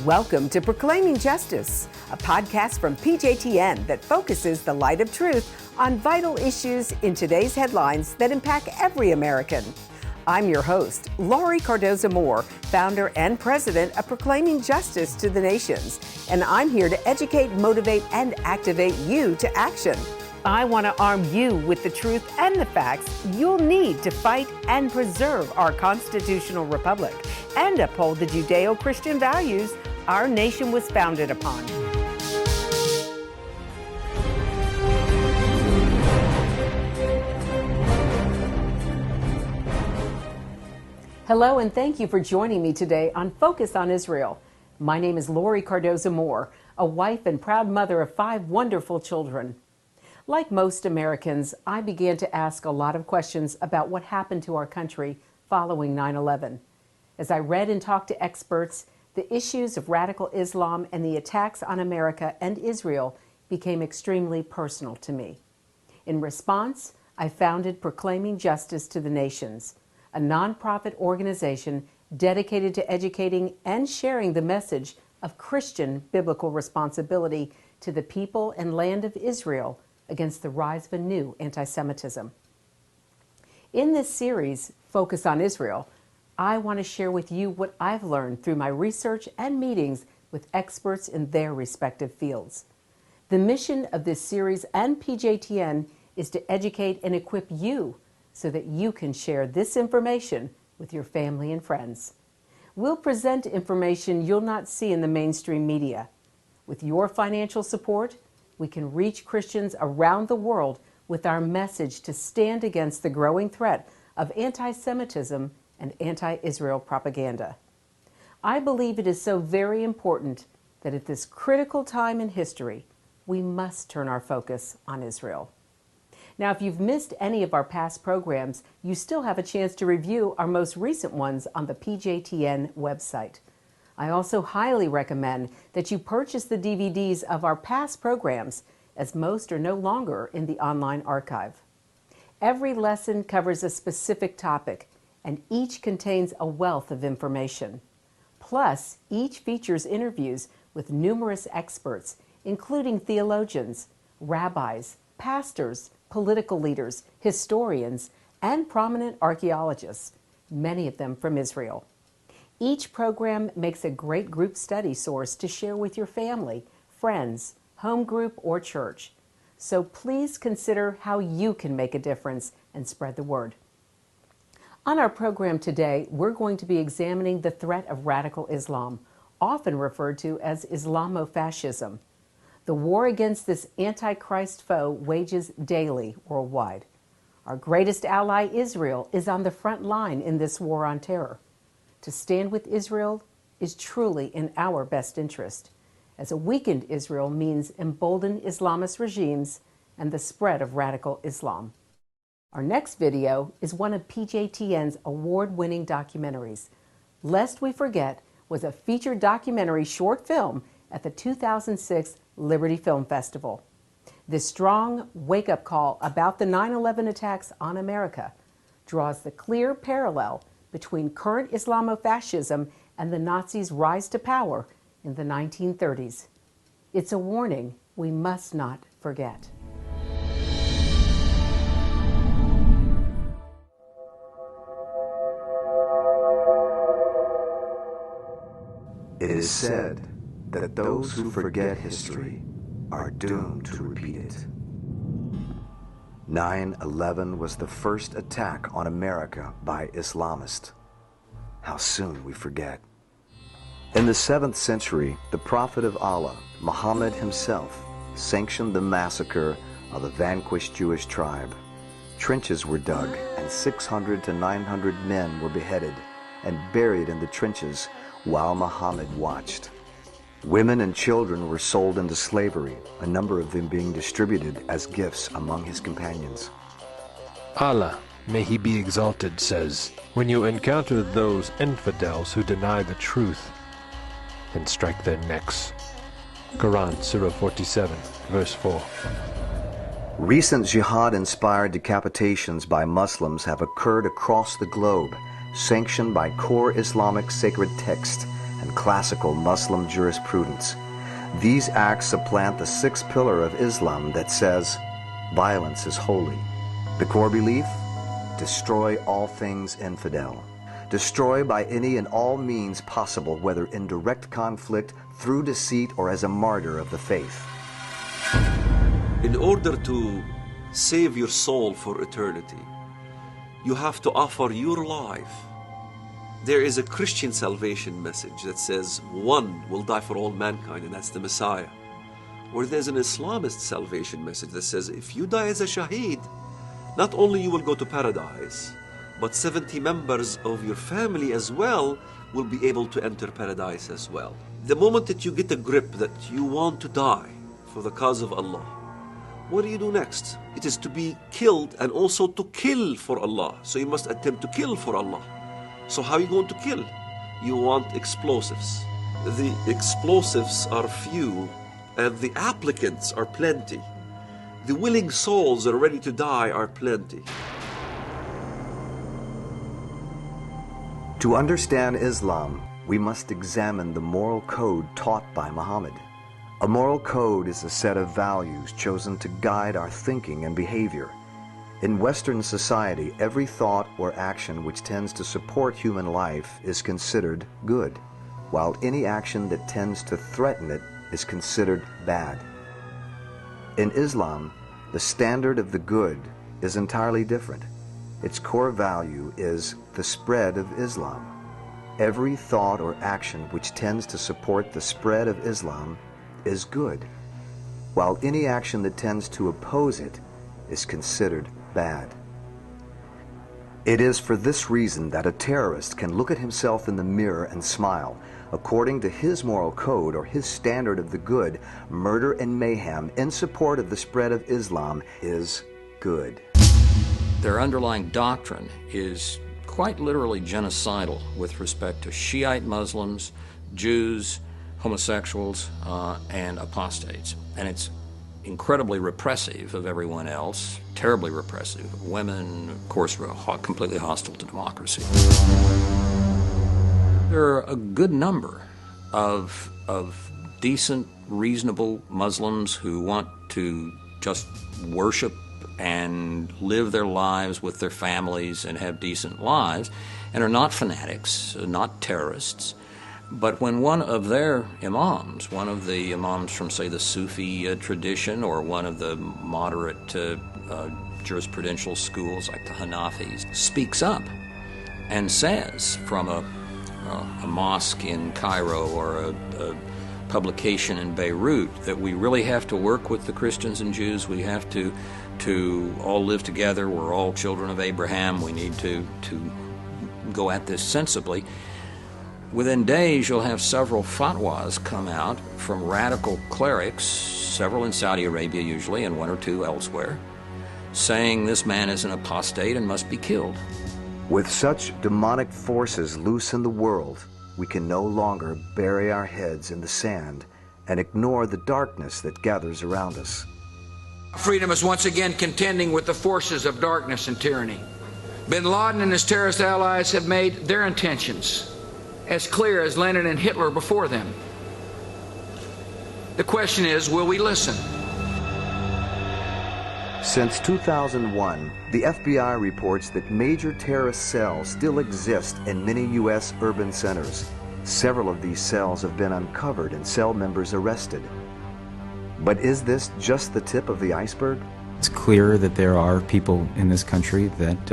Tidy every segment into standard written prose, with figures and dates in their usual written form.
Welcome to Proclaiming Justice, a podcast from PJTN that focuses the light of truth on vital issues in today's headlines that impact every American. I'm your host, Laurie Cardoza-Moore, founder and president of Proclaiming Justice to the Nations, and I'm here to educate, motivate, and activate you to action. I want to arm you with the truth and the facts you'll need to fight and preserve our constitutional republic and uphold the Judeo-Christian values our nation was founded upon. Hello, and thank you for joining me today on Focus on Israel. My name is Laurie Cardoza-Moore, a wife and proud mother of 5 wonderful children. Like most Americans, I began to ask a lot of questions about what happened to our country following 9/11. As I read and talked to experts, the issues of radical Islam and the attacks on America and Israel became extremely personal to me. In response, I founded Proclaiming Justice to the Nations, a nonprofit organization dedicated to educating and sharing the message of Christian biblical responsibility to the people and land of Israel against the rise of a new anti-Semitism. In this series, Focus on Israel, I want to share with you what I've learned through my research and meetings with experts in their respective fields. The mission of this series and PJTN is to educate and equip you so that you can share this information with your family and friends. We'll present information you'll not see in the mainstream media. With your financial support, we can reach Christians around the world with our message to stand against the growing threat of anti-Semitism and anti-Israel propaganda. I believe it is so very important that at this critical time in history, we must turn our focus on Israel. Now, if you've missed any of our past programs, you still have a chance to review our most recent ones on the PJTN website. I also highly recommend that you purchase the DVDs of our past programs, as most are no longer in the online archive. Every lesson covers a specific topic, and each contains a wealth of information. Plus, each features interviews with numerous experts, including theologians, rabbis, pastors, political leaders, historians, and prominent archaeologists, many of them from Israel. Each program makes a great group study source to share with your family, friends, home group, or church. So please consider how you can make a difference and spread the word. On our program today, we're going to be examining the threat of radical Islam, often referred to as Islamofascism. The war against this antichrist foe wages daily worldwide. Our greatest ally, Israel, is on the front line in this war on terror. To stand with Israel is truly in our best interest, as a weakened Israel means emboldened Islamist regimes and the spread of radical Islam. Our next video is one of PJTN's award-winning documentaries. Lest We Forget was a featured documentary short film at the 2006 Liberty Film Festival. This strong wake-up call about the 9/11 attacks on America draws the clear parallel between current Islamofascism and the Nazis' rise to power in the 1930s. It's a warning we must not forget. It is said that those who forget history are doomed to repeat it. 9/11 was the first attack on America by Islamists. How soon we forget. In the 7th century, the Prophet of Allah, Muhammad himself, sanctioned the massacre of the vanquished Jewish tribe. Trenches were dug, and 600 to 900 men were beheaded and buried in the trenches while Muhammad watched. Women and children were sold into slavery, a number of them being distributed as gifts among his companions. Allah, may he be exalted, says, when you encounter those infidels who deny the truth, then strike their necks. Quran, Surah 47, verse 4. Recent jihad-inspired decapitations by Muslims have occurred across the globe, sanctioned by core Islamic sacred texts and classical Muslim jurisprudence. These acts supplant the sixth pillar of Islam that says, violence is holy. The core belief? Destroy all things infidel. Destroy by any and all means possible, whether in direct conflict, through deceit, or as a martyr of the faith. In order to save your soul for eternity, you have to offer your life. There is a Christian salvation message that says one will die for all mankind, and that's the Messiah. Or there's an Islamist salvation message that says if you die as a shaheed, not only you will go to paradise, but 70 members of your family as well will be able to enter paradise as well. The moment that you get a grip that you want to die for the cause of Allah, what do you do next? It is to be killed and also to kill for Allah. So you must attempt to kill for Allah. So how are you going to kill? You want explosives. The explosives are few and the applicants are plenty. The willing souls that are ready to die are plenty. To understand Islam, we must examine the moral code taught by Muhammad. A moral code is a set of values chosen to guide our thinking and behavior. In Western society, every thought or action which tends to support human life is considered good, while any action that tends to threaten it is considered bad. In Islam, the standard of the good is entirely different. Its core value is the spread of Islam. Every thought or action which tends to support the spread of Islam is good, while any action that tends to oppose it is considered bad. It is for this reason that a terrorist can look at himself in the mirror and smile. According to his moral code or his standard of the good, murder and mayhem in support of the spread of Islam is good. Their underlying doctrine is quite literally genocidal with respect to Shiite Muslims, Jews, homosexuals, and apostates. And it's incredibly repressive of everyone else, terribly repressive of women, of course, completely hostile to democracy. There are a good number of decent, reasonable Muslims who want to just worship and live their lives with their families and have decent lives, and are not fanatics, not terrorists. But when one of their imams, one of the imams from, say, the Sufi tradition, or one of the moderate jurisprudential schools like the Hanafis, speaks up and says from a mosque in Cairo or a publication in Beirut that we really have to work with the Christians and Jews, we have to all live together, we're all children of Abraham, we need to go at this sensibly. Within days, you'll have several fatwas come out from radical clerics, several in Saudi Arabia usually, and one or two elsewhere, saying this man is an apostate and must be killed. With such demonic forces loose in the world, we can no longer bury our heads in the sand and ignore the darkness that gathers around us. Freedom is once again contending with the forces of darkness and tyranny. Bin Laden and his terrorist allies have made their intentions as clear as Lenin and Hitler before them. The question is, will we listen? Since 2001, the FBI reports that major terrorist cells still exist in many U.S. urban centers. Several of these cells have been uncovered and cell members arrested. But is this just the tip of the iceberg? It's clear that there are people in this country that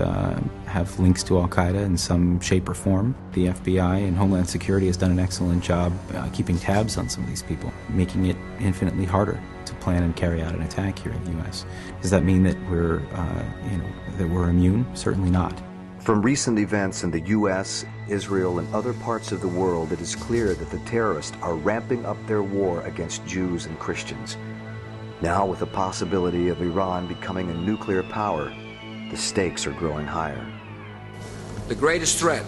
have links to al-Qaeda in some shape or form. The FBI and Homeland Security has done an excellent job keeping tabs on some of these people, making it infinitely harder to plan and carry out an attack here in the U.S. Does that mean that we're immune? Certainly not. From recent events in the U.S., Israel, and other parts of the world, it is clear that the terrorists are ramping up their war against Jews and Christians. Now, with the possibility of Iran becoming a nuclear power, the stakes are growing higher. The greatest threat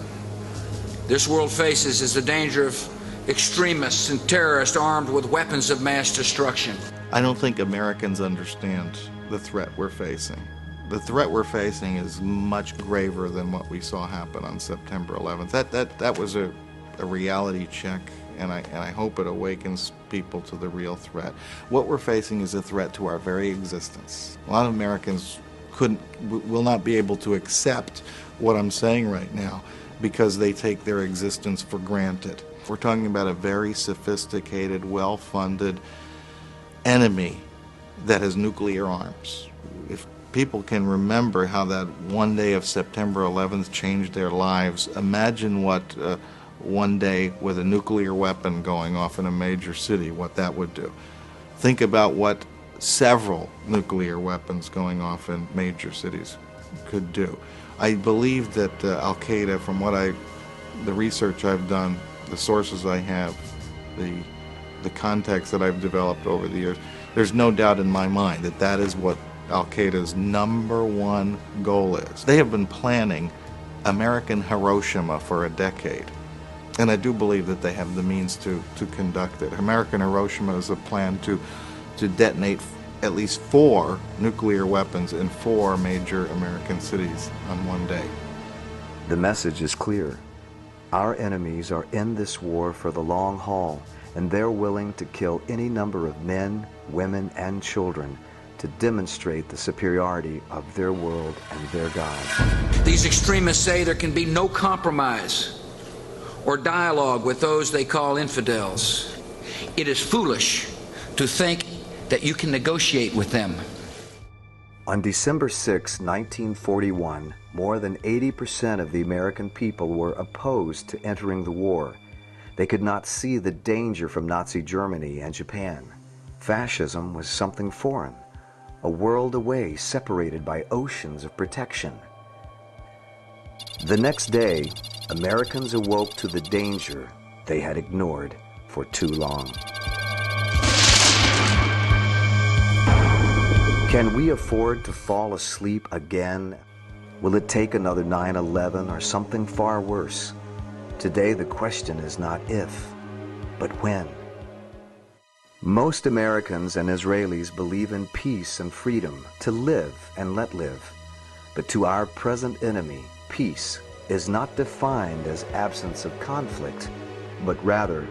this world faces is the danger of extremists and terrorists armed with weapons of mass destruction. I don't think Americans understand the threat we're facing. The threat we're facing is much graver than what we saw happen on September 11th. That was a a reality check, and I hope it awakens people to the real threat. What we're facing is a threat to our very existence. A lot of Americans will not be able to accept what I'm saying right now because they take their existence for granted. We're talking about a very sophisticated, well-funded enemy that has nuclear arms. If people can remember how that one day of September 11th changed their lives, imagine what one day with a nuclear weapon going off in a major city, what that would do. Think about what several nuclear weapons going off in major cities could do. I believe that Al-Qaeda, from the research I've done, the sources I have, the context that I've developed over the years, there's no doubt in my mind that that is what Al-Qaeda's #1 goal is. They have been planning American Hiroshima for a decade, and I do believe that they have the means to conduct it. American Hiroshima is a plan to detonate at least 4 nuclear weapons in 4 major American cities on one day. The message is clear. Our enemies are in this war for the long haul, and they're willing to kill any number of men, women, and children to demonstrate the superiority of their world and their God. These extremists say there can be no compromise or dialogue with those they call infidels. It is foolish to think that you can negotiate with them. On December 6, 1941, more than 80% of the American people were opposed to entering the war. They could not see the danger from Nazi Germany and Japan. Fascism was something foreign, a world away, separated by oceans of protection. The next day, Americans awoke to the danger they had ignored for too long. Can we afford to fall asleep again? Will it take another 9/11 or something far worse? Today the question is not if, but when. Most Americans and Israelis believe in peace and freedom to live and let live. But to our present enemy, peace is not defined as absence of conflict, but rather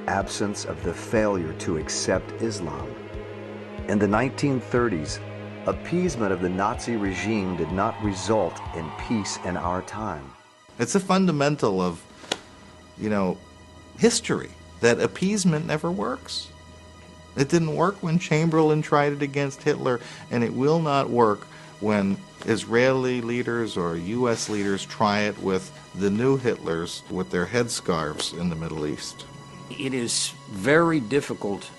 absence of the failure to accept Islam. In the 1930s, appeasement of the Nazi regime did not result in peace in our time. It's a fundamental of, history, that appeasement never works. It didn't work when Chamberlain tried it against Hitler, and it will not work when Israeli leaders or U.S. leaders try it with the new Hitlers with their headscarves in the Middle East. It is very difficult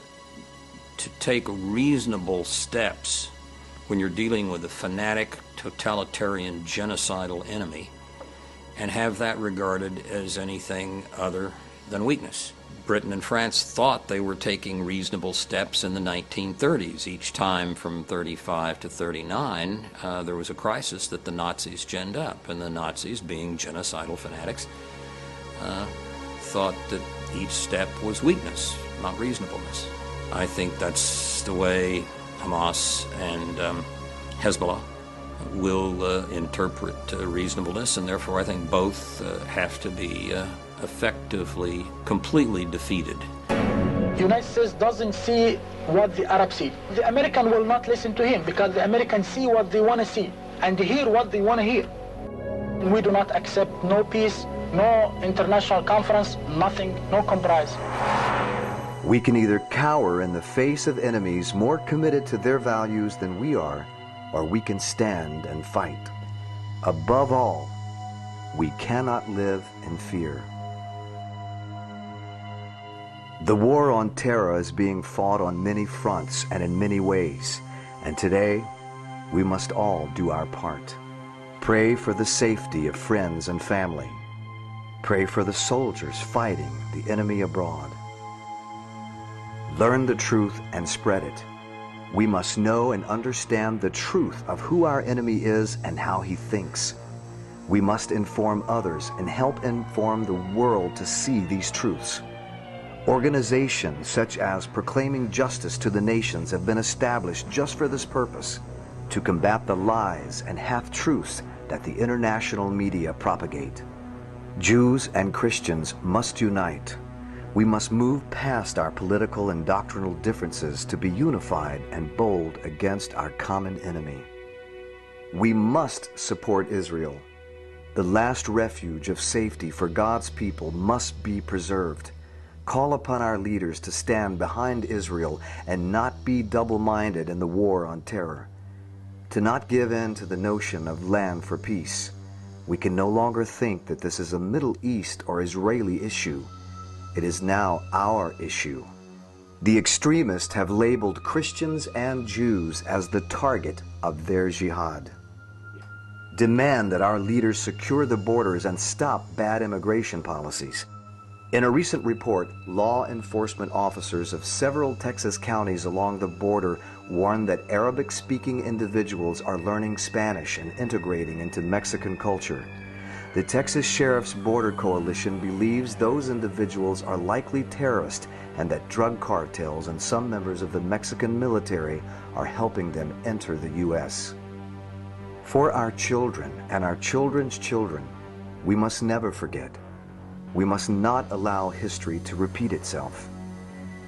to take reasonable steps when you're dealing with a fanatic, totalitarian, genocidal enemy and have that regarded as anything other than weakness. Britain and France thought they were taking reasonable steps in the 1930s. Each time from 35 to 39, there was a crisis that the Nazis ginned up, and the Nazis, being genocidal fanatics, thought that each step was weakness, not reasonableness. I think that's the way Hamas and Hezbollah will interpret reasonableness, and therefore I think both have to be effectively, completely defeated. The United States doesn't see what the Arabs see. The American will not listen to him because the Americans see what they want to see and hear what they want to hear. We do not accept no peace, no international conference, nothing, no compromise. We can either cower in the face of enemies more committed to their values than we are, or we can stand and fight. Above all, we cannot live in fear. The war on terror is being fought on many fronts and in many ways, and today we must all do our part. Pray for the safety of friends and family. Pray for the soldiers fighting the enemy abroad. Learn the truth and spread it. We must know and understand the truth of who our enemy is and how he thinks. We must inform others and help inform the world to see these truths. Organizations such as Proclaiming Justice to the Nations have been established just for this purpose, to combat the lies and half-truths that the international media propagate. Jews and Christians must unite. We must move past our political and doctrinal differences to be unified and bold against our common enemy. We must support Israel. The last refuge of safety for God's people must be preserved. Call upon our leaders to stand behind Israel and not be double-minded in the war on terror. To not give in to the notion of land for peace. We can no longer think that this is a Middle East or Israeli issue. It is now our issue. The extremists have labeled Christians and Jews as the target of their jihad. Demand that our leaders secure the borders and stop bad immigration policies. In a recent report, law enforcement officers of several Texas counties along the border warned that Arabic-speaking individuals are learning Spanish and integrating into Mexican culture. The Texas Sheriff's Border Coalition believes those individuals are likely terrorists and that drug cartels and some members of the Mexican military are helping them enter the U.S. For our children and our children's children, we must never forget. We must not allow history to repeat itself.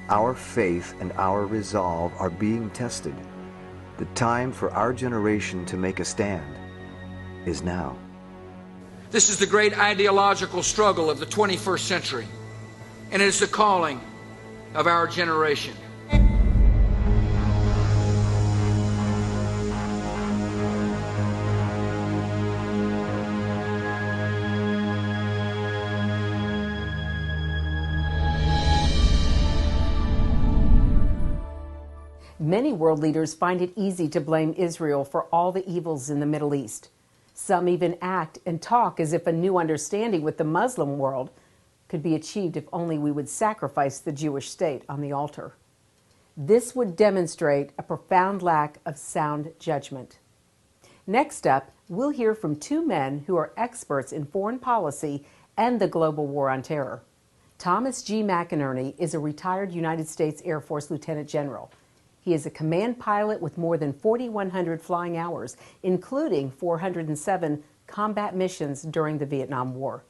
Our faith and our resolve are being tested. The time for our generation to make a stand is now. This is the great ideological struggle of the 21st century, and it is the calling of our generation. Many world leaders find it easy to blame Israel for all the evils in the Middle East. Some even act and talk as if a new understanding with the Muslim world could be achieved if only we would sacrifice the Jewish state on the altar. This would demonstrate a profound lack of sound judgment. Next up, we'll hear from two men who are experts in foreign policy and the global war on terror. Thomas G. McInerney is a retired United States Air Force Lieutenant General. He is a command pilot with more than 4,100 flying hours, including 407 combat missions during the Vietnam War.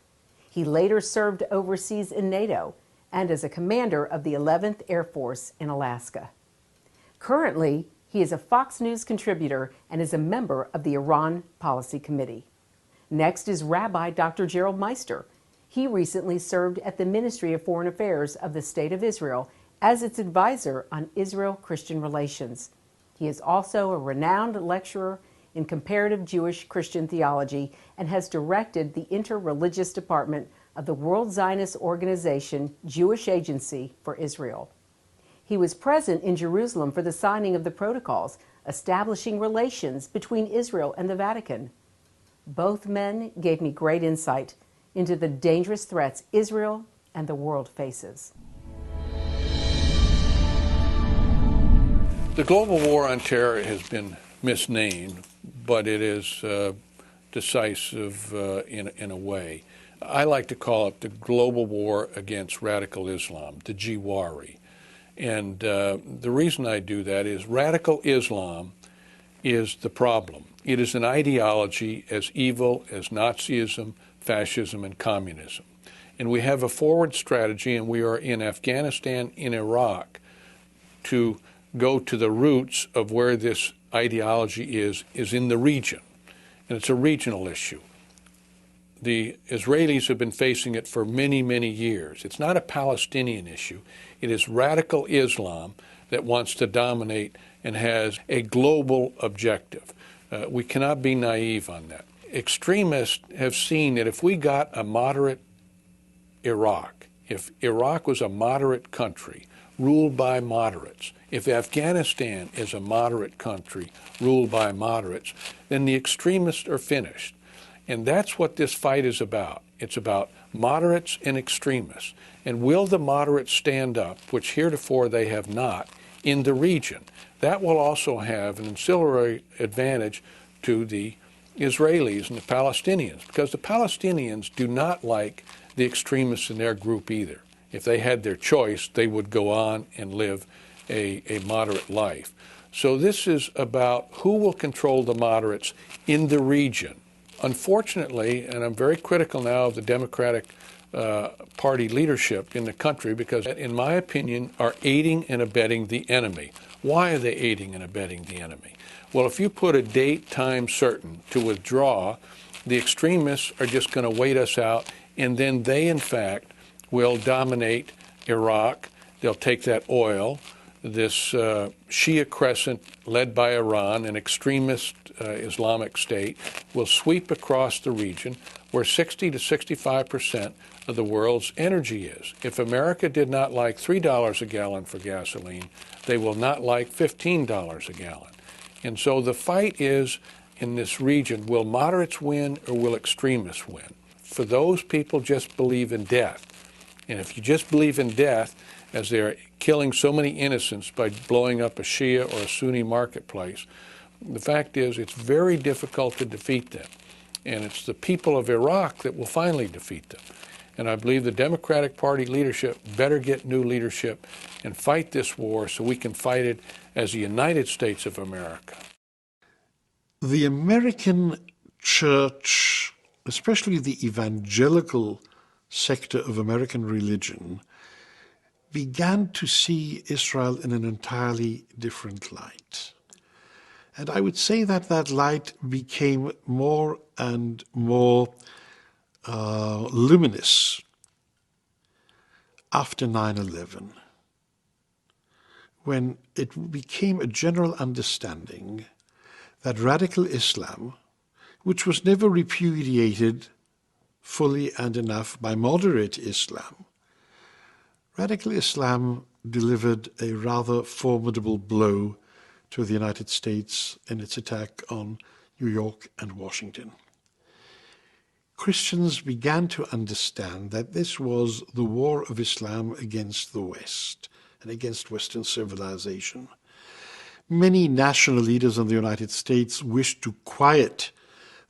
He later served overseas in NATO and as a commander of the 11th Air Force in Alaska. Currently, he is a Fox News contributor and is a member of the Iran Policy Committee. Next is Rabbi Dr. Gerald Meister. He recently served at the Ministry of Foreign Affairs of the State of Israel as its advisor on Israel-Christian relations. He is also a renowned lecturer in comparative Jewish Christian theology and has directed the interreligious department of the World Zionist Organization Jewish Agency for Israel. He was present in Jerusalem for the signing of the protocols establishing relations between Israel and the Vatican. Both men gave me great insight into the dangerous threats Israel and the world faces. The global war on terror has been misnamed, but it is decisive in a way. I like to call it the global war against radical Islam, the Jihwari. And the reason I do that is radical Islam is the problem. It is an ideology as evil as Nazism, fascism, and communism. And we have a forward strategy, and we are in Afghanistan, in Iraq, to go to the roots of where this ideology is in the region. And it's a regional issue. The Israelis have been facing it for many, many years. It's not a Palestinian issue. It is radical Islam that wants to dominate and has a global objective. We cannot be naive on that. Extremists have seen that if we got a moderate Iraq, if Iraq was a moderate country ruled by moderates, if Afghanistan is a moderate country ruled by moderates, then the extremists are finished. And that's what this fight is about. It's about moderates and extremists. And will the moderates stand up, which heretofore they have not, in the region? That will also have an ancillary advantage to the Israelis and the Palestinians, because the Palestinians do not like the extremists in their group either. If they had their choice, they would go on and live a moderate life. So this is about who will control the moderates in the region unfortunately, and I'm very critical now of the Democratic Party leadership in the country, because in my opinion are aiding and abetting the enemy. Why are they aiding and abetting the enemy? Well, if you put a date, time certain to withdraw, the extremists are just going to wait us out, and then they, in fact, will dominate Iraq. They'll take that oil. This Shia crescent led by Iran, an extremist Islamic state, will sweep across the region where 60 to 65% of the world's energy is. If America did not like $3 a gallon for gasoline, they will not like $15 a gallon. And so the fight is, in this region, will moderates win or will extremists win? For those people, just believe in death. And if you just believe in death, as they're killing so many innocents by blowing up a Shia or a Sunni marketplace, the fact is it's very difficult to defeat them. And it's the people of Iraq that will finally defeat them. And I believe the Democratic Party leadership better get new leadership and fight this war so we can fight it as the United States of America. The American church, especially the evangelical sector of American religion, began to see Israel in an entirely different light. And I would say that that light became more and more luminous after 9/11, when it became a general understanding that radical Islam, which was never repudiated fully and enough by moderate Islam, radical Islam delivered a rather formidable blow to the United States in its attack on New York and Washington. Christians began to understand that this was the war of Islam against the West and against Western civilization. Many national leaders in the United States wished to quiet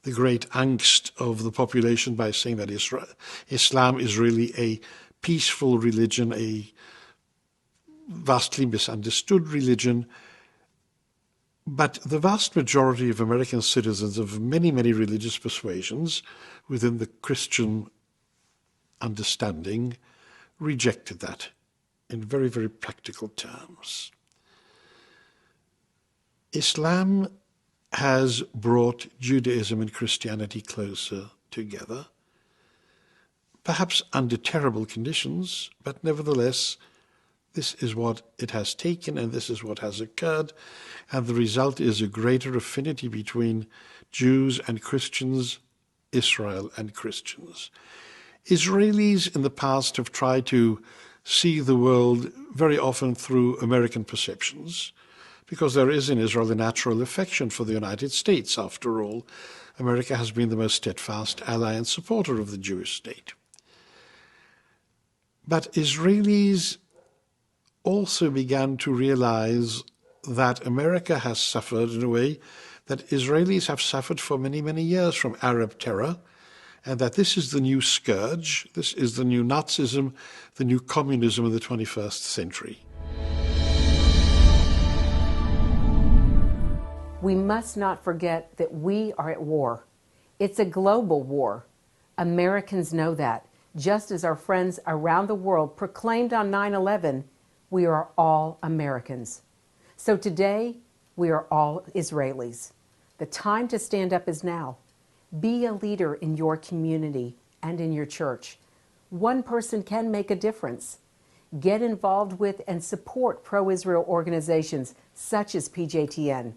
the great angst of the population by saying that Islam is really a peaceful religion, a vastly misunderstood religion. But the vast majority of American citizens of many, many religious persuasions within the Christian understanding rejected that in very, very practical terms. Islam has brought Judaism and Christianity closer together, perhaps under terrible conditions, but nevertheless, this is what it has taken and this is what has occurred, and the result is a greater affinity between Jews and Christians, Israel and Christians. Israelis in the past have tried to see the world very often through American perceptions, because there is in Israel a natural affection for the United States. After all, America has been the most steadfast ally and supporter of the Jewish state. But Israelis also began to realize that America has suffered in a way that Israelis have suffered for many, many years from Arab terror, and that this is the new scourge, this is the new Nazism, the new communism of the 21st century. We must not forget that we are at war. It's a global war. Americans know that, just as our friends around the world proclaimed on 9/11, we are all Americans. So today, we are all Israelis. The time to stand up is now. Be a leader in your community and in your church. One person can make a difference. Get involved with and support pro-Israel organizations such as PJTN.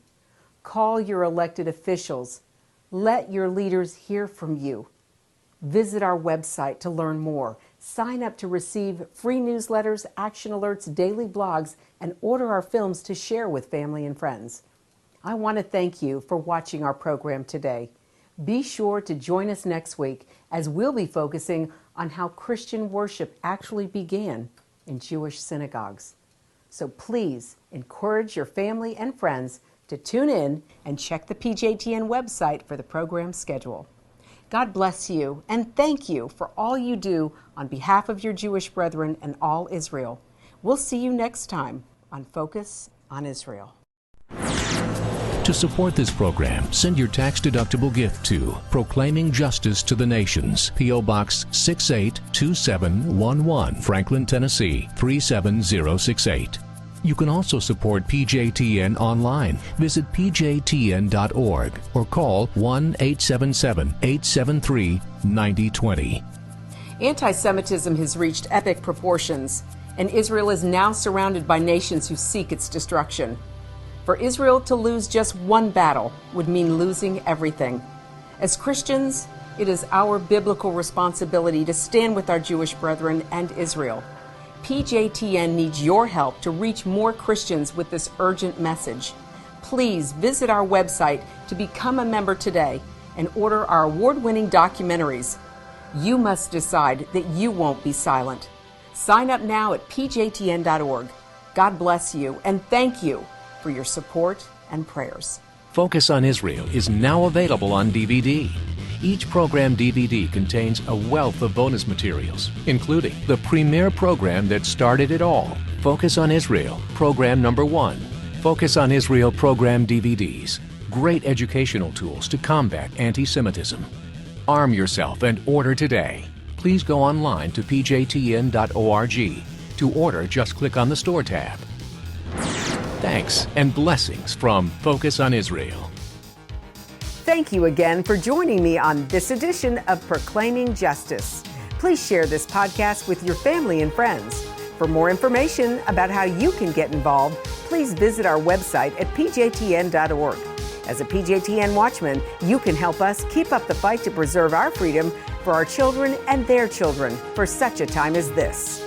Call your elected officials. Let your leaders hear from you. Visit our website to learn more. Sign up to receive free newsletters, action alerts, daily blogs, and order our films to share with family and friends. I want to thank you for watching our program today. Be sure to join us next week as we'll be focusing on how Christian worship actually began in Jewish synagogues. So please encourage your family and friends to tune in and check the PJTN website for the program schedule. God bless you and thank you for all you do on behalf of your Jewish brethren and all Israel. We'll see you next time on Focus on Israel. To support this program, send your tax-deductible gift to Proclaiming Justice to the Nations, P.O. Box 682711, Franklin, Tennessee 37068. You can also support PJTN online. Visit pjtn.org or call 1-877-873-9020. Anti-Semitism has reached epic proportions, and Israel is now surrounded by nations who seek its destruction. For Israel to lose just one battle would mean losing everything. As Christians, it is our biblical responsibility to stand with our Jewish brethren and Israel. PJTN needs your help to reach more Christians with this urgent message. Please visit our website to become a member today and order our award-winning documentaries. You must decide that you won't be silent. Sign up now at pjtn.org. God bless you, and thank you for your support and prayers. Focus on Israel is now available on DVD. Each program DVD contains a wealth of bonus materials, including the premier program that started it all, Focus on Israel, Program Number 1. Focus on Israel Program DVDs. Great educational tools to combat anti-Semitism. Arm yourself and order today. Please go online to pjtn.org. To order, just click on the Store tab. Thanks and blessings from Focus on Israel. Thank you again for joining me on this edition of Proclaiming Justice. Please share this podcast with your family and friends. For more information about how you can get involved, please visit our website at pjtn.org. As a PJTN Watchman, you can help us keep up the fight to preserve our freedom for our children and their children for such a time as this.